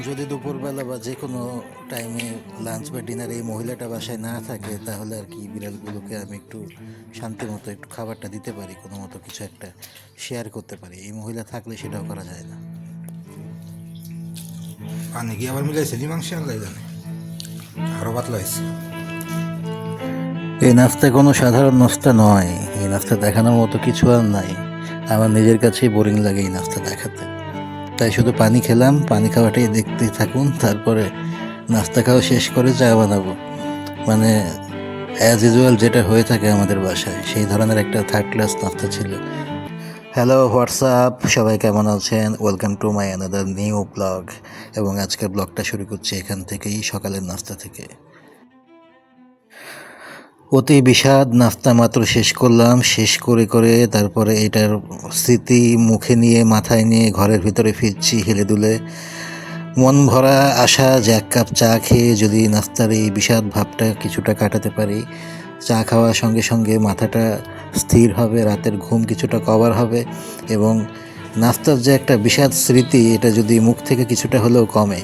যদি দুপুরবেলা বা যে কোনো টাইমে লাঞ্চ বা ডিনারে এই মহিলাটা বাসায় না থাকে, তাহলে আর কি বিড়ালগুলোকে আমি একটু শান্তি মতো একটু খাবারটা দিতে পারি, কোনো মতো কিছু একটা শেয়ার করতে পারি। এই মহিলা থাকলে সেটাও করা যায় না। পানি কি আবার মিলাইছে মাংস আল্লাহ জানে, আরো পাতলা হয়েছে। এই নাস্তা কোনো সাধারণ নাস্তা নয়। এই নাস্তা দেখানোর মতো কিছু আর নাই। আমার নিজের কাছেই বোরিং লাগে এই নাস্তা দেখাতে। তাই শুধু পানি খেলাম, পানি খাওয়াটাই দেখতে থাকুন, তারপরে নাস্তা খাওয়া শেষ করে চা বানাবো। মানে অ্যাজ ইউজুয়াল যেটা হয়ে থাকে আমাদের বাসায়, সেই ধরনের একটা থার্ড ক্লাস নাস্তা ছিল। হ্যালো, হোয়াটসঅ্যাপ, সবাই কেমন আছেন? Welcome to my another new blog. এবং আজকের ব্লগটা শুরু করছি এখান থেকেই, সকালের নাস্তা থেকে। অতি বিষাদ নাস্তা মাত্র শেষ করলাম। শেষ করে করে তারপরে এটার স্মৃতি মুখে নিয়ে, মাথায় নিয়ে ঘরের ভিতরে ফিরছি হেলে দুলে। মন ভরা আশা যে এক কাপ চা খেয়ে যদি নাস্তার এই বিষাদ ভাবটা কিছুটা কাটাতে পারি। চা খাওয়ার সঙ্গে সঙ্গে মাথাটা স্থির হবে, রাতের ঘুম কিছুটা কভার হবে, এবং নাস্তার যে একটা বিষাদ স্মৃতি, এটা যদি মুখ থেকে কিছুটা হলেও কমে।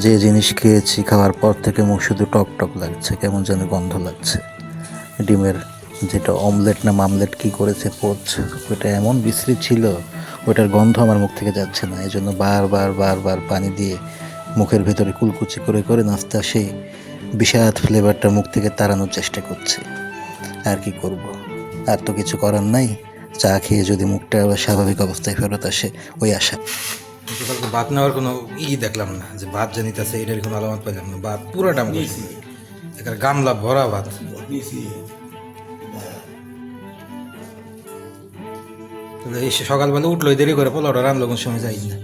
যে জিনিস খেয়েছি, খাওয়ার পর থেকে মুখ শুধু টক টক লাগছে, কেমন যেন গন্ধ লাগছে। ডিমের যেটা অমলেট না মামলেট কি করেছে পোচ, ওটা এমন বিশ্রী ছিল, ওটার গন্ধ আমার মুখ থেকে যাচ্ছে না। এই জন্য বারবার বারবার পানি দিয়ে মুখের ভেতরে কুলকুচি করে করে নাস্তা সেই বিষাদ ফ্লেভারটা মুখ থেকে তাড়ানোর চেষ্টা করছি। আর কি করব, আর তো কিছু করার নাই। চা খেয়ে যদি মুখটা আবার স্বাভাবিক অবস্থায় ফেরত আসে, ওই আশা। কিন্তু কালকে ভাত নেওয়ার কোনো দেখলাম না, যে ভাত জানিতেছে এটার কোনো আলামত পাইলাম না। ভাত পুরাটা মুখে এখানে গামলা ভরা ভাত। এই সকালবেলা উঠলো দেরি করে, পোলাওটা রান্নলো কোন সময় যাই না।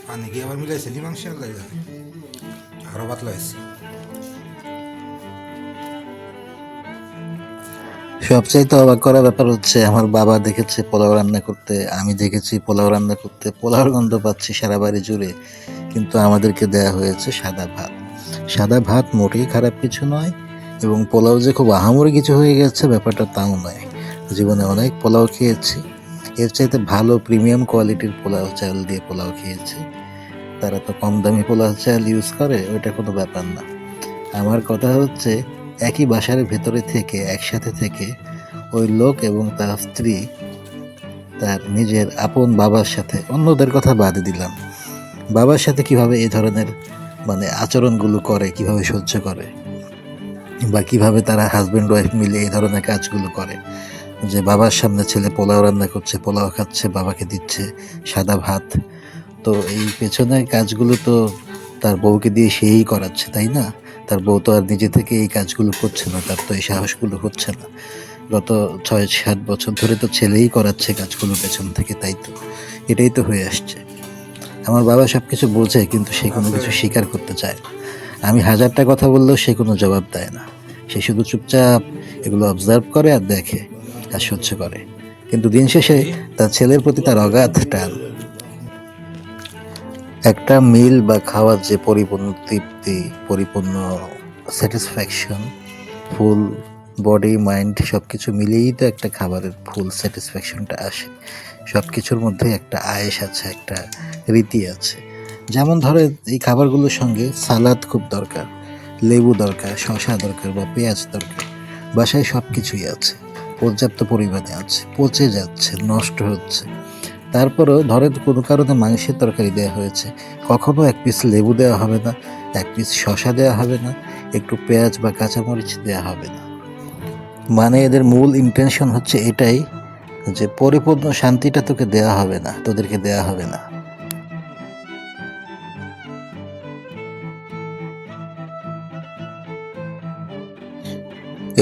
পানি কি আবার মিলাইছে মাংস আল্লাহ জানে, আরো পাতলা হয়েছে। সবচাইতে অবাক করা ব্যাপার হচ্ছে, আমার বাবা দেখেছে পোলাও রান্না করতে, আমি দেখেছি পোলাও রান্না করতে, পোলাওর গন্ধ পাচ্ছি সারা বাড়ি জুড়ে, কিন্তু আমাদেরকে দেয়া হয়েছে সাদা ভাত। সাদা ভাত মোটেই খারাপ কিছু নয়, এবং পোলাও যে খুব আহামরি কিছু হয়ে গেছে ব্যাপারটা তাও নয়। জীবনে অনেক পোলাও খেয়েছি, এর চাইতে ভালো প্রিমিয়াম কোয়ালিটির পোলাও চাল দিয়ে পোলাও খেয়েছি। তারা তো কম দামি পোলাও চাল ইউজ করে, ওইটা কোনো ব্যাপার না। আমার কথা হচ্ছে, একই বাসার ভেতরে থেকে, একসাথে থেকে, ওই লোক এবং তার স্ত্রী তার নিজের আপন বাবার সাথে, অন্যদের কথা বাদে দিলাম, বাবার সাথে কিভাবে এই ধরনের আচরণগুলো করে, কিভাবে সহ্য করে, বা কিভাবে তারা হাজব্যান্ড ওয়াইফ মিলে এই ধরনের কাজগুলো করে। যে বাবার সামনে ছেলে পোলাও রান্না করছে, পোলাও খাচ্ছে, বাবাকে দিচ্ছে সাদা ভাত। তো এই পেছনের কাজগুলো তো তার বউকে দিয়ে সেই করাচ্ছে, তাই না? তার বউ তো আর নিজে থেকে এই কাজগুলো করছে না, তার তো এই সাহসগুলো হচ্ছে না। গত 6-7 বছর ধরে তো ছেলেই করাচ্ছে কাজগুলো পেছন থেকে, তাই তো এটাই তো হয়ে আসছে। আমার বাবা সব কিছু বোঝে, কিন্তু সে কোনো কিছু স্বীকার করতে চায় না। আমি হাজারটা কথা বললেও সে কোনো জবাব দেয় না। সে শুধু চুপচাপ এগুলো অবজার্ভ করে আর দেখে আর সহ্য করে। কিন্তু দিন শেষে তার ছেলের প্রতি তার অগাধ টান। একটা মিল বা খাওয়ার যে পরিপূর্ণ তৃপ্তি, পরিপূর্ণ স্যাটিসফ্যাকশন, ফুল বডি মাইন্ড সব কিছু মিলিয়েই তো একটা খাবারের ফুল স্যাটিসফ্যাকশনটা আসে। সব কিছুর মধ্যে একটা আয়েশ আছে, একটা রীতি আছে। যেমন ধরে, এই খাবারগুলোর সঙ্গে সালাদ খুব দরকার, লেবু দরকার, শসা দরকার বা পেঁয়াজ দরকার। বাসায় সব কিছুই আছে, পর্যাপ্ত পরিমাণে আছে, পচে যাচ্ছে, নষ্ট হচ্ছে। তারপরেও ধরেন কোনো কারণে মাংসের তরকারি দেওয়া হয়েছে, কখনো এক পিস লেবু দেওয়া হবে না, এক পিস শসা দেওয়া হবে না, একটু পেঁয়াজ বা কাঁচামরিচ দেওয়া হবে না। এদের মূল ইন্টেনশন হচ্ছে এটাই, যে পরিপূর্ণ শান্তিটা তোকে দেওয়া হবে না, তোদেরকে দেওয়া হবে না।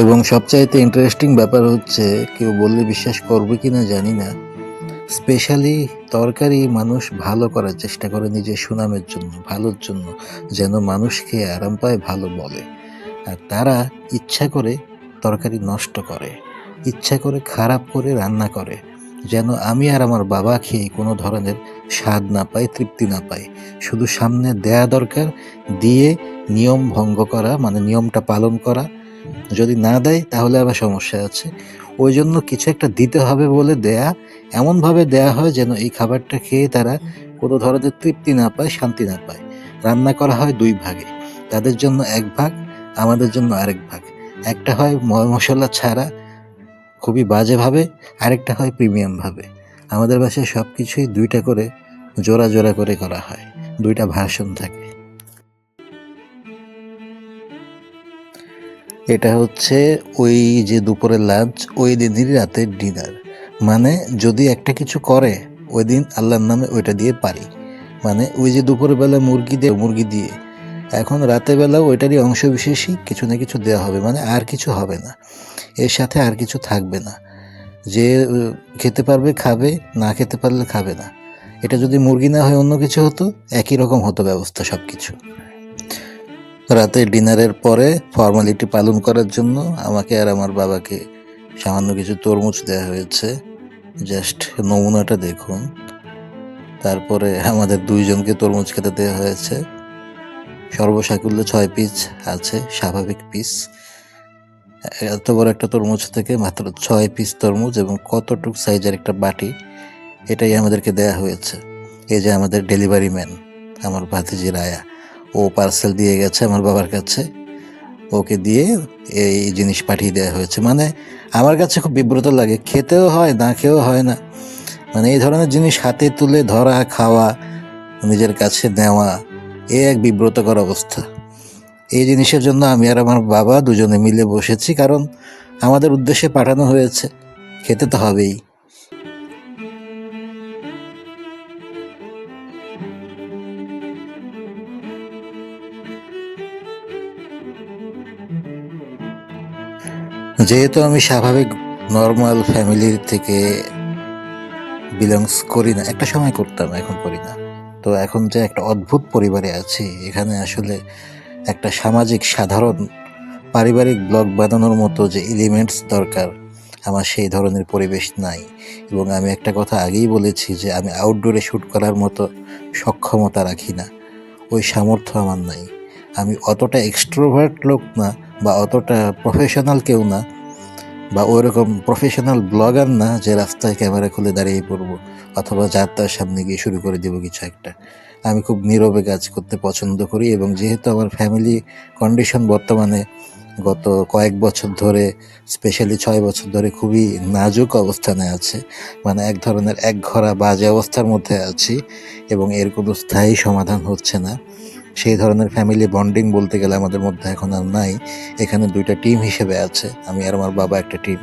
এবং সবচাইতে ইন্টারেস্টিং ব্যাপার হচ্ছে, কেউ বললে বিশ্বাস করবে কিনা জানি না, স্পেশালি তরকারি মানুষ ভালো করার চেষ্টা করে নিজের সুনামের জন্য, ভালোর জন্য, যেন মানুষ খেয়ে আরাম পায়, ভালো বলে। আর তারা ইচ্ছা করে তরকারি নষ্ট করে, ইচ্ছা করে খারাপ করে রান্না করে, যেন আমি আর আমার বাবা খেয়ে কোনো ধরনের স্বাদ না পাই, তৃপ্তি না পাই। শুধু সামনে দেয়া দরকার, দিয়ে নিয়ম ভঙ্গ করা, মানে নিয়মটা পালন করা। যদি না দেয় তাহলে আবার সমস্যা আছে। ওই জন্য কিছু একটা দিতে হবে বলে দেয়া, এমনভাবে দেয়া হয় যেন এই খাবারটা খেয়ে তারা কোনো ধরনের তৃপ্তি না পায়, শান্তি না পায়। রান্না করা হয় ২ ভাগে, তাদের জন্য ১ ভাগ, আমাদের জন্য আরেক ভাগ। একটা হয় মশলা ছাড়া, খুবই বাজেভাবে, আরেকটা হয় প্রিমিয়ামভাবে। আমাদের বাসায় সব কিছুই ২টা করে জোড়া জোড়া করে করা হয়, ২টা ভার্সন থাকে। এটা হচ্ছে ওই যে দুপুরের লাঞ্চ, ওই দিনেরই রাতের ডিনার। মানে যদি একটা কিছু করে ওই দিন আল্লাহর নামে ওইটা দিয়ে পারি। মানে ওই যে দুপুরের বেলা মুরগি দিয়ে এখন রাতের বেলাও ওইটারই অংশ বিশেষই কিছু না কিছু দেওয়া হবে, মানে আর কিছু হবে না, এর সাথে আর কিছু থাকবে না। যে খেতে পারবে খাবে, না খেতে পারলে খাবে না। এটা যদি মুরগি না হয় অন্য কিছু হতো, একই রকম হতো ব্যবস্থা সব কিছু। রাতে ডিনারের পরে ফর্মালিটি পালন করার জন্য আমাকে আর আমার বাবাকে সামান্য কিছু তরমুজ দেওয়া হয়েছে। জাস্ট নমুনাটা দেখুন। তারপরে আমাদের ২ জনকে তরমুজ খেতে দেওয়া হয়েছে। সর্বসাকুল্যে ৬ পিস আছে, স্বাভাবিক পিস। এত বড় একটা তরমুজ থেকে মাত্র ৬ পিস তরমুজ এবং কতটুক সাইজের একটা বাটি, এটাই আমাদেরকে দেয়া হয়েছে। এই যে আমাদের ডেলিভারি ম্যান, আমার ভাতিজি রায়া, ও পার্সেল দিয়ে গেছে আমার বাবার কাছে। ওকে দিয়ে এই জিনিস পাঠিয়ে দেওয়া হয়েছে। মানে আমার কাছে খুব বিব্রত লাগে, খেতেও হয় না খেয়েও হয় না। মানে এই ধরনের জিনিস হাতে তুলে ধরা, খাওয়া, নিজের কাছে নেওয়া, এ এক বিব্রতকর অবস্থা। এই জিনিসের জন্য আমি আর আমার বাবা দুজনে মিলে বসেছি, কারণ আমাদের উদ্দেশ্যে পাঠানো হয়েছে, খেতে তো হবেই। যেহেতু আমি স্বাভাবিক নর্মাল ফ্যামিলির থেকে বিলংস করি না, একটা সময় করতাম, এখন করি না। তো এখন যে একটা অদ্ভুত পরিবারে আছি, এখানে আসলে একটা সামাজিক সাধারণ পারিবারিক ব্লগ বানানোর মতো যে এলিমেন্টস দরকার, আমার সেই ধরনের পরিবেশ নাই। এবং আমি একটা কথা আগেই বলেছি যে আমি আউটডোরে শ্যুট করার মতো সক্ষমতা রাখি না, ওই সামর্থ্য আমার নাই। আমি অতটা এক্সট্রোভার্ট লোক না, বা অতটা প্রফেশনাল কেউ না, বা ওইরকম প্রফেশনাল ব্লগার না যে রাস্তায় ক্যামেরা খুলে দাঁড়িয়ে পড়বো অথবা যার তার সামনে গিয়ে শুরু করে দেবো কিছু একটা। আমি খুব নীরবে কাজ করতে পছন্দ করি, এবং যেহেতু আমার ফ্যামিলি কন্ডিশন বর্তমানে গত কয়েক বছর ধরে, স্পেশালি ৬ বছর ধরে খুবই নাজুক অবস্থানে আছে, মানে এক ধরনের একঘরা বাজে অবস্থার মধ্যে আছি, এবং এর কোনো স্থায়ী সমাধান হচ্ছে না। সেই ধরনের ফ্যামিলি বন্ডিং বলতে গেলে আমাদের মধ্যে এখন আর নাই। এখানে ২টা টিম হিসেবে আছে, আমি আর আমার বাবা একটা টিম,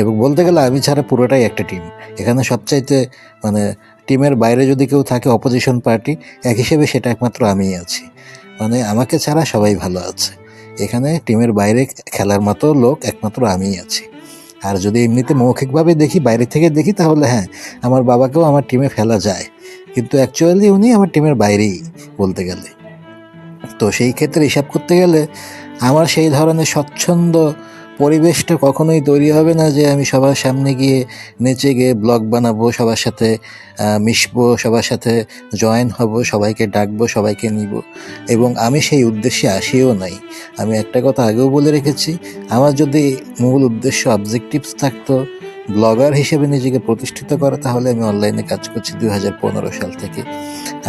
এবং বলতে গেলে আমি ছাড়া পুরোটাই একটা টিম। এখানে সবচাইতে মানে টিমের বাইরে যদি কেউ থাকে অপোজিশন পার্টি, এক হিসেবে সেটা একমাত্র আমিই আছি। মানে আমাকে ছাড়া সবাই ভালো আছে। এখানে টিমের বাইরে খেলার মতো লোক একমাত্র আমিই আছি। আর যদি এমনিতে মৌখিকভাবে দেখি, বাইরে থেকে দেখি, তাহলে হ্যাঁ, আমার বাবাকেও আমার টিমে ফেলা যায়, কিন্তু অ্যাকচুয়ালি উনি আমার টিমের বাইরেই বলতে গেলে। তো সেই ক্ষেত্রে হিসাব করতে গেলে আমার সেই ধরনের স্বচ্ছন্দ পরিবেশটা কখনোই তৈরি হবে না যে আমি সবার সামনে গিয়ে নেচে গিয়ে ব্লগ বানাবো, সবার সাথে মিশবো, সবার সাথে জয়েন হব, সবাইকে ডাকবো, সবাইকে নিব। এবং আমি সেই উদ্দেশ্যে আসিও নাই। আমি একটা কথা আগেও বলে রেখেছি, আমার যদি মূল উদ্দেশ্য অবজেক্টিভস থাকতো ব্লগার হিসেবে নিজেকে প্রতিষ্ঠিত করা, তাহলে আমি অনলাইনে কাজ করছি ২০১৫ সাল থেকে।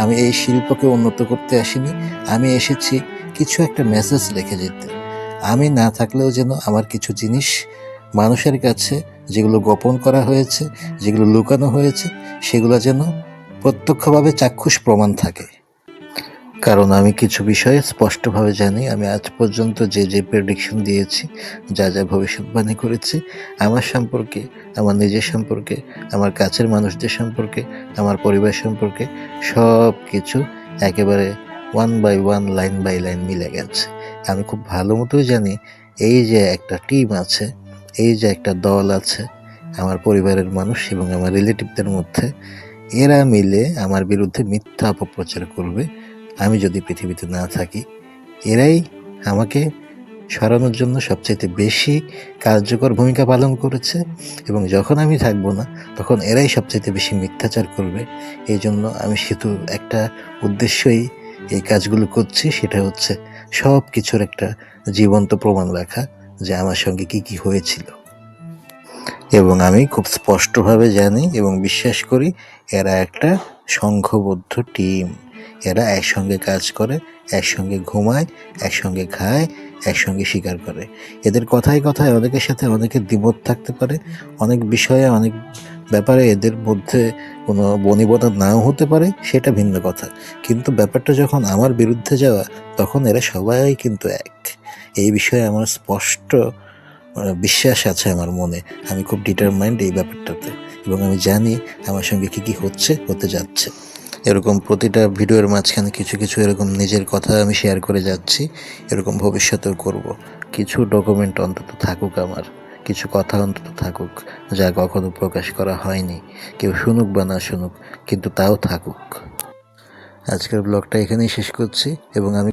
আমি এই শিল্পকে উন্নত করতে আসিনি, আমি এসেছি কিছু একটা মেসেজ রেখে যেতে। আমি না থাকলেও যেন আমার কিছু জিনিস মানুষের কাছে, যেগুলো গোপন করা হয়েছে, যেগুলো লুকানো হয়েছে, সেগুলো যেন প্রত্যক্ষভাবে চাক্ষুষ প্রমাণ থাকে। কারণ আমি কিছু বিষয়ে স্পষ্টভাবে জানি, আমি আজ পর্যন্ত যে প্রেডিকশন দিয়েছি, যা ভবিষ্যৎবাণী করেছি আমার সম্পর্কে, আমার নিজের সম্পর্কে, আমার কাছের মানুষদের সম্পর্কে, আমার পরিবার সম্পর্কে, সব কিছু একেবারে 1 by 1, লাইন বাই লাইন মিলে গেছে। আমি খুব ভালো মতোই জানি এই যে একটা টিম আছে, এই যে একটা দল আছে আমার পরিবারের মানুষ এবং আমার রিলেটিভদের মধ্যে, এরা মিলে আমার বিরুদ্ধে মিথ্যা অপপ্রচার করবে আমি যদি পৃথিবীতে না থাকি। এরাই আমাকে সরানোর জন্য সবচাইতে বেশি কার্যকর ভূমিকা পালন করেছে। এবং যখন আমি থাকবো না তখন এরাই সবচাইতে বেশি মিথ্যাচার করবে। এই জন্য আমি শুধু একটা উদ্দেশ্যই এই কাজগুলো করছি, সেটা হচ্ছে সব কিছুর একটা জীবন্ত প্রমাণ রাখা যে আমার সঙ্গে কি কি হয়েছিল। এবং আমি খুব স্পষ্টভাবে জানি এবং বিশ্বাস করি এরা একটা সংঘবদ্ধ টিম। এরা একসঙ্গে কাজ করে, একসঙ্গে ঘুমায়, একসঙ্গে খায়, একসঙ্গে শিকার করে। এদের কথায় কথায় অনেকের সাথে অনেকের দ্বিমত থাকতে পারে, অনেক বিষয়ে অনেক ব্যাপারে এদের মধ্যে কোনো বনিবনা নাও হতে পারে, সেটা ভিন্ন কথা। কিন্তু ব্যাপারটা যখন আমার বিরুদ্ধে যাওয়া, তখন এরা সবাই কিন্তু এক। এই বিষয়ে আমার স্পষ্ট বিশ্বাস আছে আমার মনে। আমি খুব ডিটারমাইন্ড এই ব্যাপারটাতে, এবং আমি জানি আমার সঙ্গে কি কি হতে যাচ্ছে। এরকম প্রতিটা ভিডিওর মাঝখানে কিছু কিছু এরকম নিজের কথা আমি শেয়ার করে যাচ্ছি, এরকম ভবিষ্যতেও করব। কিছু ডকুমেন্ট অন্তত থাকুক, আমার কিছু কথা অন্তত থাকুক যা কখনো প্রকাশ করা হয়নি। কেউ শুনুক বা না শুনুক, কিন্তু তাও থাকুক। আজকের ব্লগটা এখানেই শেষ করছি, এবং আমি